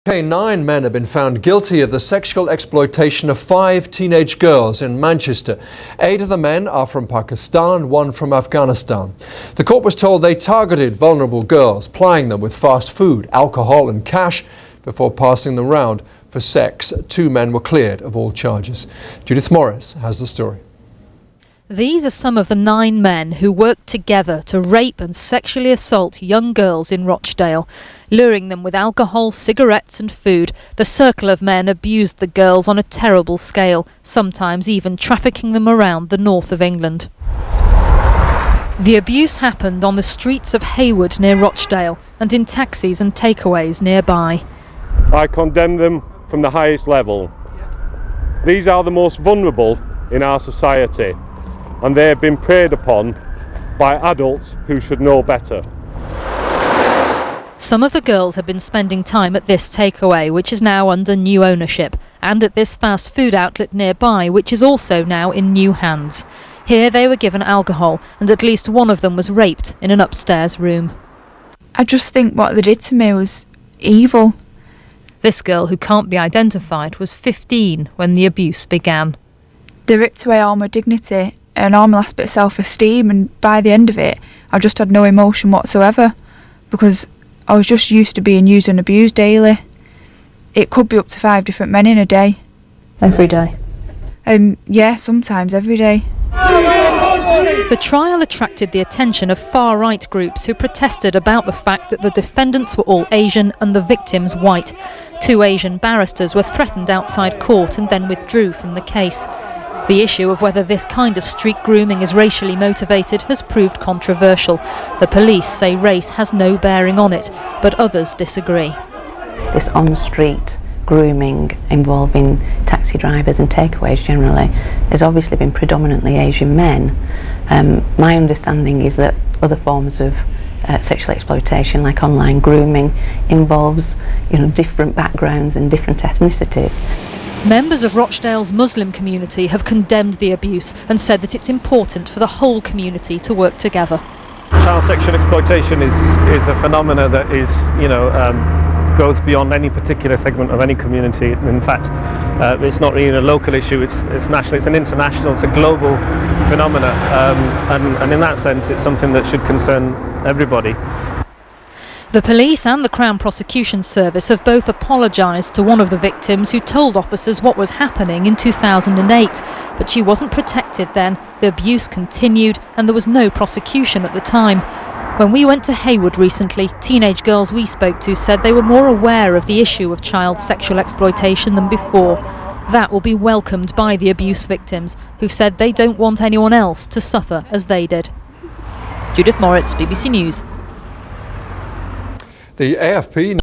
9 men have been found guilty of the sexual exploitation of 5 teenage girls in Manchester. 8 of the men are from Pakistan, 1 from Afghanistan. The court was told they targeted vulnerable girls, plying them with fast food, alcohol and cash before passing them round for sex. 2 men were cleared of all charges. Judith Morris has the story. These are some of the 9 men who worked together to rape and sexually assault young girls in Rochdale. Luring them with alcohol, cigarettes and food, the circle of men abused the girls on a terrible scale, sometimes even trafficking them around the north of England. The abuse happened on the streets of Haywood near Rochdale and in taxis and takeaways nearby. I condemn them from the highest level. These are the most vulnerable in our society, and they have been preyed upon by adults who should know better. Some of the girls had been spending time at this takeaway, which is now under new ownership, and at this fast food outlet nearby, which is also now in new hands. Here they were given alcohol, and at least one of them was raped in an upstairs room. I just think what they did to me was evil. This girl, who can't be identified, was 15 when the abuse began. They ripped away all my dignity and all my last bit of self-esteem, and by the end of it I just had no emotion whatsoever, because I was just used to being used and abused daily. It could be up to 5 different men in a day. Every day? Yeah, sometimes every day. The trial attracted the attention of far-right groups who protested about the fact that the defendants were all Asian and the victims white. 2 Asian barristers were threatened outside court and then withdrew from the case. The issue of whether this kind of street grooming is racially motivated has proved controversial. The police say race has no bearing on it, but others disagree. This on-street grooming involving taxi drivers and takeaways generally has obviously been predominantly Asian men. My understanding is that other forms of sexual exploitation, like online grooming, involves different backgrounds and different ethnicities. Members of Rochdale's Muslim community have condemned the abuse and said that it's important for the whole community to work together. Child sexual exploitation is a phenomena that is, goes beyond any particular segment of any community. In fact, it's not really a local issue, it's national, it's an international, it's a global phenomena, and in that sense it's something that should concern everybody. The police and the Crown Prosecution Service have both apologised to one of the victims who told officers what was happening in 2008, but she wasn't protected then. The abuse continued and there was no prosecution at the time. When we went to Haywood recently, teenage girls we spoke to said they were more aware of the issue of child sexual exploitation than before. That will be welcomed by the abuse victims, who've said they don't want anyone else to suffer as they did. Judith Morris, BBC News. The AFP